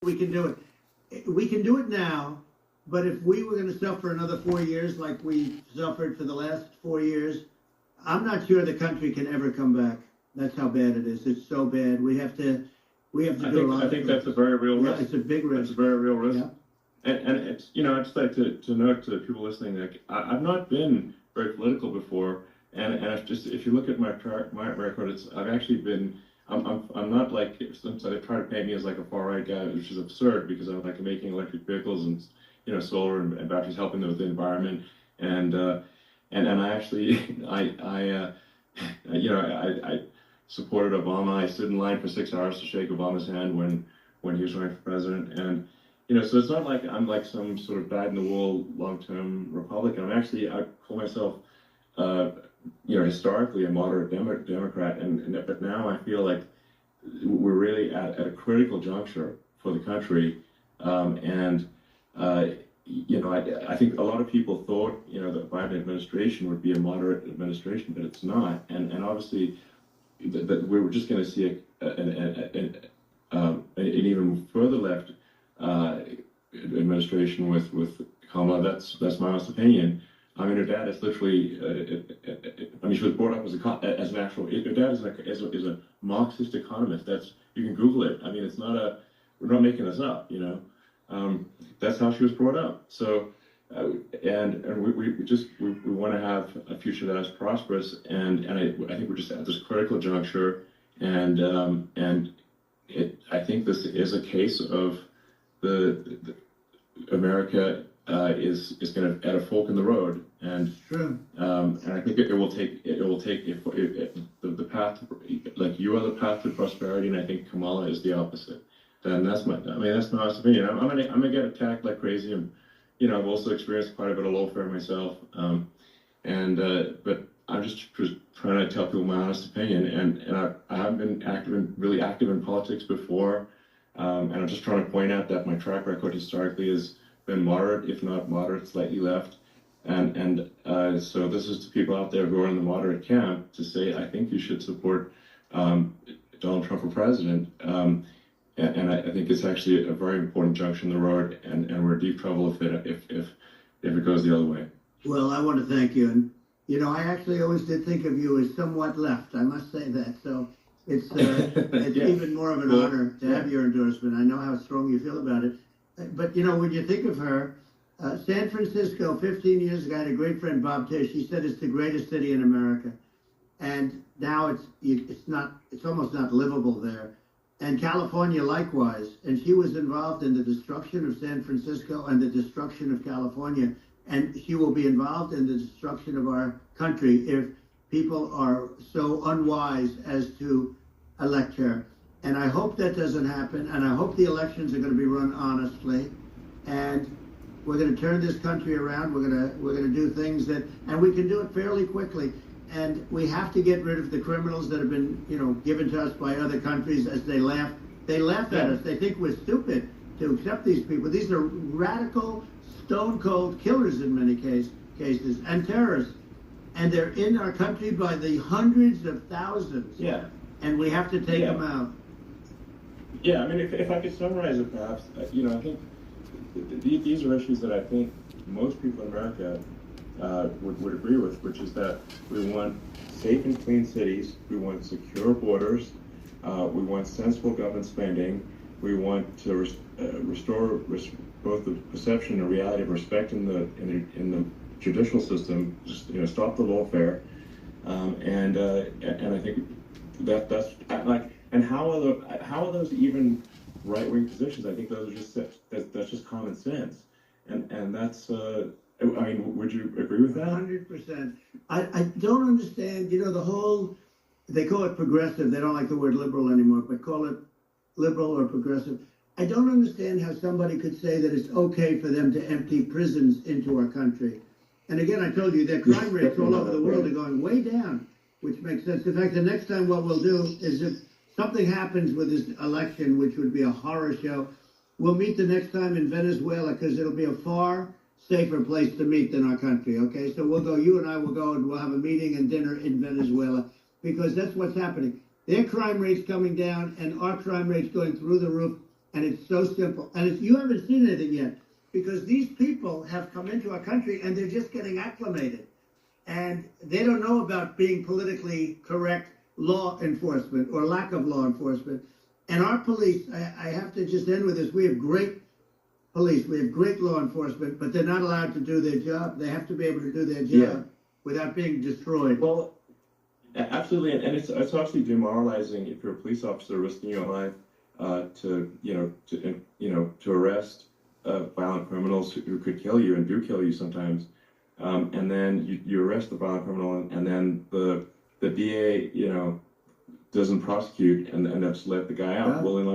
We can do it. We can do it now, but if we were going to suffer another 4 years like we suffered for the last 4 years, I'm not sure the country can ever come back. That's how bad it is. It's so bad. We have to do a lot. I think that's a very real risk. Yeah, it's a big risk. It's a very real risk. Yeah. And it's, I'd just like to note to people listening, like, I've not been very political before, and if you look at my record, I've actually been, I'm not like, some they try to paint me as like a far right guy, which is absurd because I'm like making electric vehicles and solar and batteries, helping them with the environment, and I actually I supported Obama. I stood in line for 6 hours to shake Obama's hand when he was running for president, and so it's not like I'm like some sort of dyed-in-the-wool long-term Republican. I call myself, historically a moderate Democrat, but now I feel like we're really at a critical juncture for the country, I think a lot of people thought, the Biden administration would be a moderate administration, but it's not, and obviously that we were just going to see an even further left administration with Kamala. That's my honest opinion. I mean, her dad is literally. She was brought up as an actual. Her dad is a Marxist economist. You can Google it. I mean, it's not we're not making this up. That's how she was brought up. So, and we want to have a future that is prosperous. And I think we're just at this critical juncture. And I think this is a case of the America is going to at a fork in the road, and true. And I think it will take the path, like you are the path to prosperity, and I think Kamala is the opposite. And that's my honest opinion. I'm gonna get attacked like crazy, and I've also experienced quite a bit of lawfare myself, but I'm just trying to tell people my honest opinion, and I haven't been really active in politics before. And I'm just trying to point out that my track record historically has been moderate, if not moderate, slightly left. So this is to people out there who are in the moderate camp to say, I think you should support Donald Trump for president. And I think it's actually a very important junction in the road, and we're in deep trouble if it goes the other way. Well, I want to thank you. And, I actually always did think of you as somewhat left. I must say that. So it's Yeah. even more of an honor to have your endorsement. I know how strong you feel about it. But, when you think of her, San Francisco, 15 years ago, I had a great friend, Bob Tish. He said it's the greatest city in America. And now it's almost not livable there. And California likewise. And she was involved in the destruction of San Francisco and the destruction of California. And she will be involved in the destruction of our country if people are so unwise as to elect her. And I hope that doesn't happen. And I hope the elections are going to be run honestly. And we're going to turn this country around. We're going to do things and we can do it fairly quickly. And we have to get rid of the criminals that have been, given to us by other countries as they laugh. They laugh at us. They think we're stupid to accept these people. These are radical, stone-cold killers in many cases, and terrorists. And they're in our country by the hundreds of thousands. Yeah. And we have to take them out. Yeah, I mean, if I could summarize it perhaps, I think these are issues that I think most people in America would agree with, which is that we want safe and clean cities, we want secure borders, we want sensible government spending, we want to restore both the perception and reality of respect in the judicial system, just stop the lawfare, and I think that's like, and how are those even right-wing positions? I think those are that's just common sense, and that's. I mean, would you agree with that? 100%. I don't understand, they call it progressive. They don't like the word liberal anymore, but call it liberal or progressive. I don't understand how somebody could say that it's okay for them to empty prisons into our country. And again, I told you, their crime rates all over the world are going way down, which makes sense. In fact, the next time what we'll do is if something happens with this election, which would be a horror show, we'll meet the next time in Venezuela because it'll be a far safer place to meet than our country, okay? So we'll go, you and I will go, and we'll have a meeting and dinner in Venezuela, because that's what's happening. Their crime rate's coming down, and our crime rate's going through the roof, And it's so simple. And if you haven't seen anything yet, because these people have come into our country and they're just getting acclimated. And they don't know about being politically correct law enforcement or lack of law enforcement. And our police, I have to just end with this, we have great police, we have great law enforcement, but they're not allowed to do their job. They have to be able to do their job without being destroyed. Well, absolutely, and it's actually demoralizing if you're a police officer risking your life to arrest violent criminals who could kill you and do kill you sometimes, and then you arrest the violent criminal, and then the DA doesn't prosecute and just let the guy out. Yeah. Well, then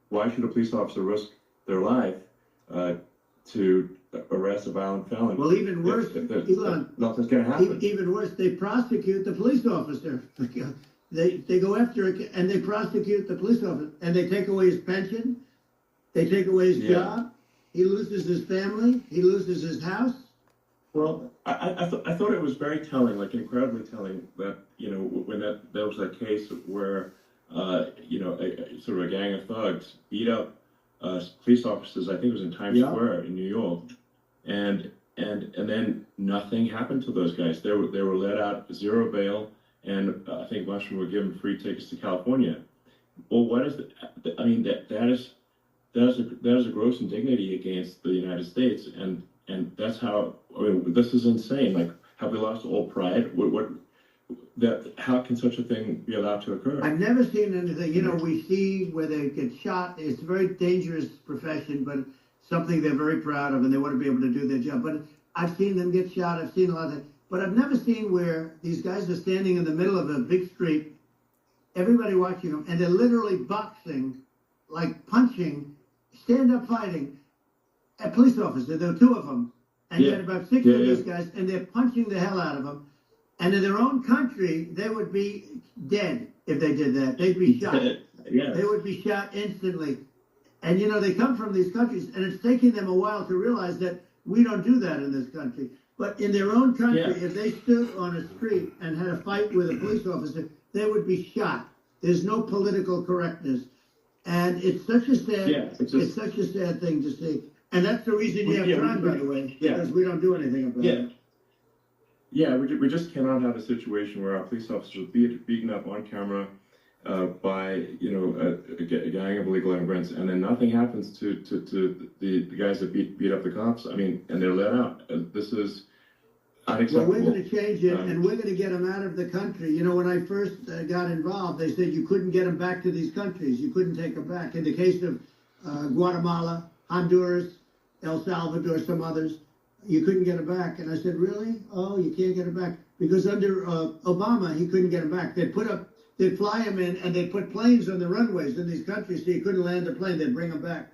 why should a police officer risk their life to arrest a violent felon? Well, even worse, Elon, nothing's going to happen. even worse, they prosecute the police officer. They go after it and they prosecute the police officer, and they take away his pension, they take away his job, he loses his family, he loses his house. Well, I thought it was very telling, like incredibly telling, that when there was that case where sort of a gang of thugs beat up police officers. I think it was in Times Square in New York, and then nothing happened to those guys. They were let out, zero bail, and I think most of them were given free tickets to California. Well, what is the? I mean, that is a gross indignity against the United States, and that's how. I mean, this is insane. Like, have we lost all pride? How can such a thing be allowed to occur? I've never seen anything. We see where they get shot. It's a very dangerous profession, but something they're very proud of, and they want to be able to do their job. But I've seen them get shot. I've seen a lot of that. But I've never seen where these guys are standing in the middle of a big street, everybody watching them, and they're literally boxing, like punching, stand-up fighting, a police officer. There were two of them. And you had about six of these guys, and they're punching the hell out of them. And in their own country, they would be dead if they did that. They'd be shot. Yes. They would be shot instantly. And, they come from these countries, and it's taking them a while to realize that we don't do that in this country. But in their own country, if they stood on a street and had a fight with a police officer, they would be shot. There's no political correctness. And it's such a sad, it's such a sad thing to see. And that's the reason you have crime, by the way, because we don't do anything about it. Yeah, we just cannot have a situation where our police officers are beaten up on camera by a gang of illegal immigrants, and then nothing happens to the guys that beat up the cops. I mean, and they're let out. This is unacceptable. Well, we're going to change it, and we're going to get them out of the country. When I first got involved, they said you couldn't get them back to these countries. You couldn't take them back. In the case of Guatemala, Honduras, El Salvador, some others, you couldn't get them back. And I said, really? Oh, you can't get them back? Because under Obama, he couldn't get them back. They'd fly him in, and they'd put planes on the runways in these countries so you couldn't land the plane. They'd bring them back.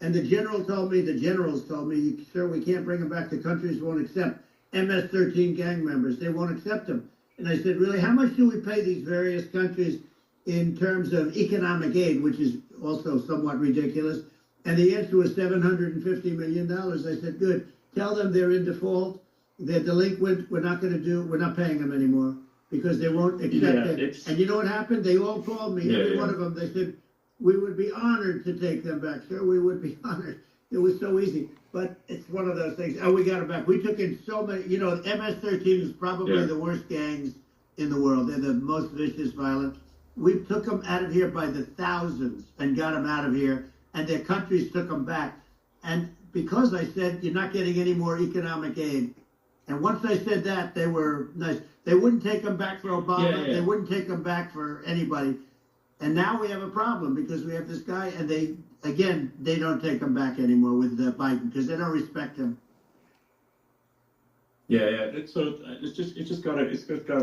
And the generals told me, sir, we can't bring them back. The countries won't accept MS-13 gang members. They won't accept them. And I said, really, how much do we pay these various countries in terms of economic aid, which is also somewhat ridiculous? And the answer was $750 million. I said, good. Tell them they're in default, they're delinquent, we're not paying them anymore because they won't accept it. And you know what happened? They all called me, every one of them. They said, we would be honored to take them back, sir. We would be honored. It was so easy. But it's one of those things. Oh, we got them back. We took in so many, MS-13 is probably the worst gangs in the world. They're the most vicious, violent. We took them out of here by the thousands and got them out of here, and their countries took them back. And because I said, you're not getting any more economic aid. And once I said that, they were nice. They wouldn't take them back for Obama. They wouldn't take them back for anybody. And now we have a problem because we have this guy, and they don't take him back anymore with Biden because they don't respect him. It's just gotta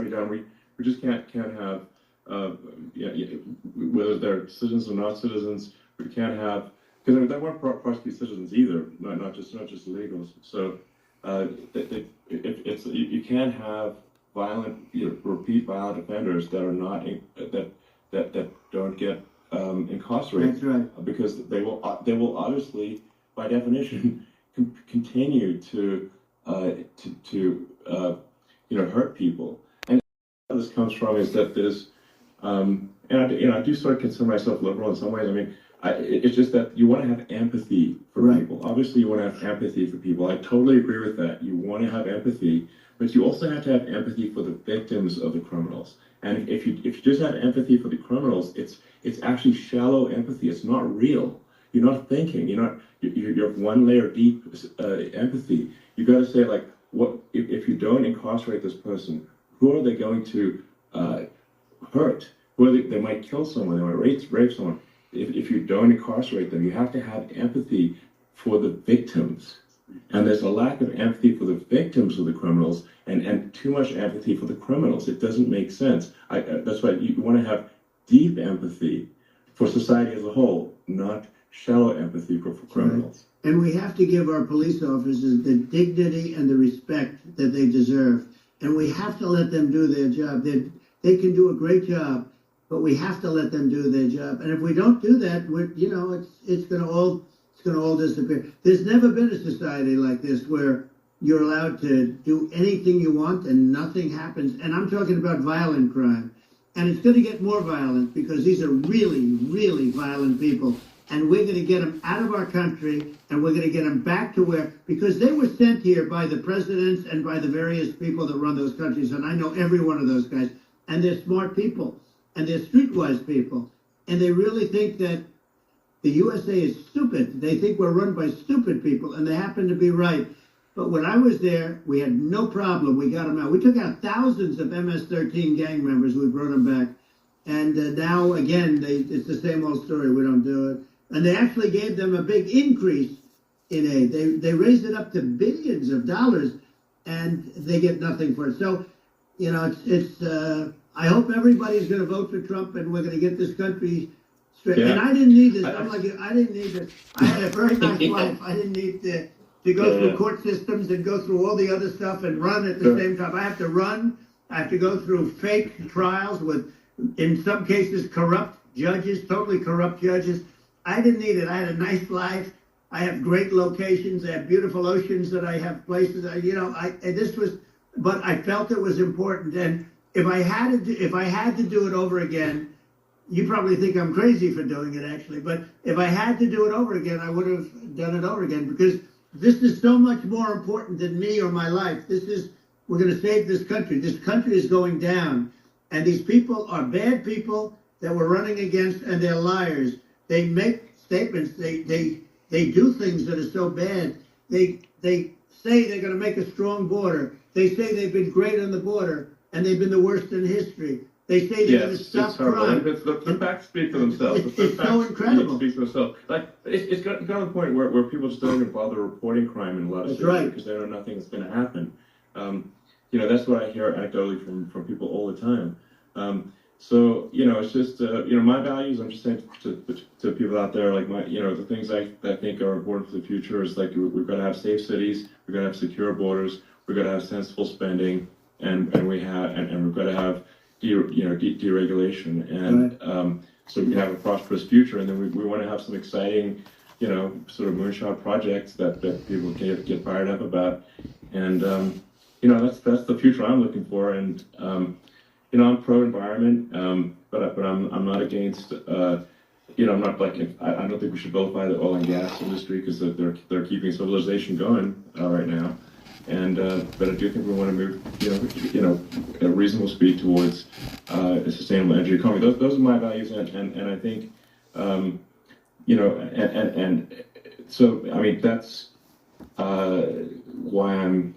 be done. We just can't have whether they're citizens or not citizens. We can't have, because they won't prosecute citizens either, not just illegals. So you can't have repeat violent offenders that are not that don't get incarcerated. That's right. Because they will obviously, by definition, continue to hurt people. And where this comes from is that there's and I do sort of consider myself liberal in some ways. I mean, It's just that you want to have empathy for Right. people. Obviously, you want to have empathy for people. I totally agree with that. You want to have empathy, but you also have to have empathy for the victims of the criminals. And if you just have empathy for the criminals, it's actually shallow empathy. It's not real. You're not thinking. You're one layer deep empathy. You got to say, like, what if you don't incarcerate this person? Who are they going to hurt? They might kill someone. They might rape someone. If you don't incarcerate them, you have to have empathy for the victims. And there's a lack of empathy for the victims of the criminals and too much empathy for the criminals. It doesn't make sense. That's why you want to have deep empathy for society as a whole, not shallow empathy for criminals. Right. And we have to give our police officers the dignity and the respect that they deserve. And we have to let them do their job. They can do a great job, but we have to let them do their job. And if we don't do that, it's going to all disappear. There's never been a society like this where you're allowed to do anything you want and nothing happens. And I'm talking about violent crime. And it's going to get more violent because these are really, really violent people. And we're going to get them out of our country, and we're going to get them back to because they were sent here by the presidents and by the various people that run those countries. And I know every one of those guys. And they're smart people. And they're streetwise people. And they really think that the USA is stupid. They think we're run by stupid people, and they happen to be right. But when I was there, we had no problem. We got them out. We took out thousands of MS-13 gang members. We brought them back. And now, again, it's the same old story. We don't do it. And they actually gave them a big increase in aid. They raised it up to billions of dollars, and they get nothing for it. So, I hope everybody's going to vote for Trump, and we're going to get this country straight. Yeah. And I didn't need this. I'm like, I didn't need this. I had a very nice life. I didn't need to go through court systems and go through all the other stuff and run at the same time. I have to run. I have to go through fake trials with, in some cases, corrupt judges, totally corrupt judges. I didn't need it. I had a nice life. I have great locations. I have beautiful oceans that I have places. But I felt it was important. And if I had to do it over again, you probably think I'm crazy for doing it, actually. But if I had to do it over again, I would have done it over again, because this is so much more important than me or my life. We're going to save this country. This country is going down. And these people are bad people that we're running against, and they're liars. They make statements. They do things that are so bad. They say they're going to make a strong border. They say they've been great on the border, and they've been the worst in history. They say they're going to stop crime. The facts speak for themselves. It's so incredible. Speak for themselves. Like it's got to the point where people just don't even bother reporting crime in a lot of cities because they know nothing is going to happen. That's what I hear anecdotally from people all the time. So it's just my values. I'm just saying to people out there, like the things I think are important for the future is like we've got to have safe cities, we've got to have secure borders, we've got to have sensible spending, and we've got to have deregulation, and so we can have a prosperous future. And then we want to have some exciting sort of moonshot projects that people can get fired up about, and that's the future I'm looking for. And I'm pro-environment, but I'm not against. I'm not like I don't think we should vilify the oil and gas industry because they're keeping civilization going right now. And but I do think we want to move, at a reasonable speed towards a sustainable energy economy. Those are my values, and I think, and so I mean that's why I'm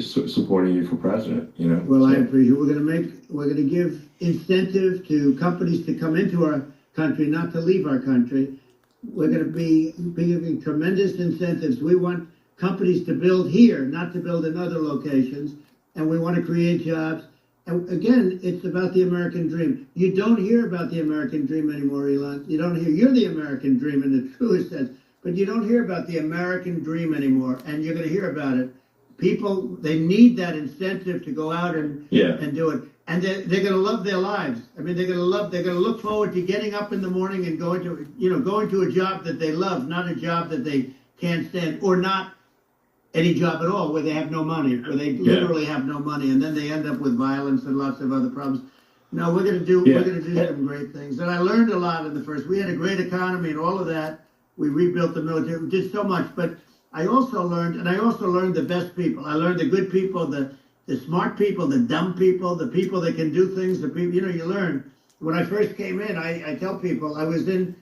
supporting you for president. Well, I appreciate. We're going to give incentive to companies to come into our country, not to leave our country. We're going to be giving tremendous incentives. We want companies to build here, not to build in other locations, and we want to create jobs. And again, it's about the American dream. You don't hear about the American dream anymore, Elon. You don't hear. You're the American dream in the truest sense, but you don't hear about the American dream anymore, and you're going to hear about it. People, they need that incentive to go out and do it, and they're going to love their lives. I mean, they're going to look forward to getting up in the morning and going to a job that they love, not a job that they can't stand, or not any job at all where they have no money, where they literally have no money, and then they end up with violence and lots of other problems. No, we're gonna do some great things. And I learned a lot in the first. We had a great economy and all of that. We rebuilt the military. We did so much. But I also learned the best people. I learned the good people, the smart people, the dumb people, the people that can do things, the people, you learn. When I first came in, I tell people I was in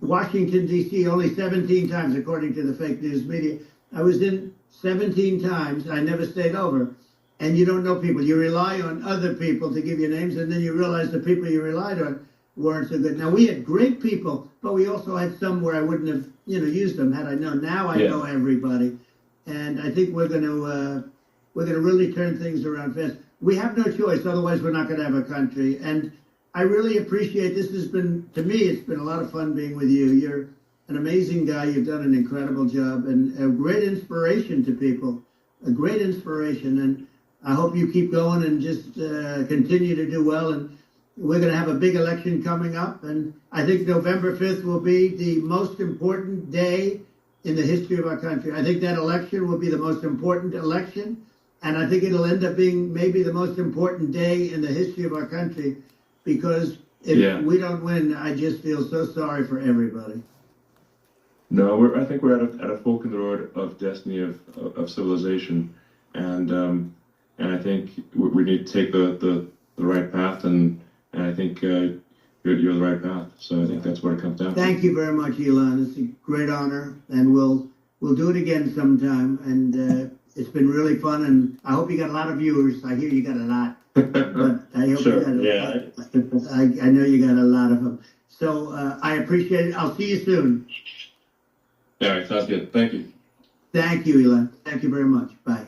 Washington, D.C. only 17 times, according to the fake news media. I was in 17 times. I never stayed over. And you don't know people. You rely on other people to give you names, and then you realize the people you relied on weren't so good. Now, we had great people, but we also had some where I wouldn't have, used them had I known. Now I know everybody. And I think we're going to really turn things around fast. We have no choice, otherwise we're not going to have a country. And I really appreciate this. Has been, to me, it's been a lot of fun being with you. You're an amazing guy. You've done an incredible job and a great inspiration to people, a great inspiration. And I hope you keep going and just continue to do well. And we're going to have a big election coming up. And I think November 5th will be the most important day in the history of our country. I think that election will be the most important election. And I think it'll end up being maybe the most important day in the history of our country, because if we don't win, I just feel so sorry for everybody. No, I think we're at a fork in the road of destiny of civilization, and I think we need to take the right path, and I think you're the right path. So I think that's what it comes down to. Thank you very much, Elon. It's a great honor, and we'll do it again sometime. And it's been really fun, and I hope you got a lot of viewers. I hear you got a lot, but I hope you got a lot. I know you got a lot of them. So I appreciate it. I'll see you soon. All right, sounds good. Thank you. Thank you, Elon. Thank you very much. Bye.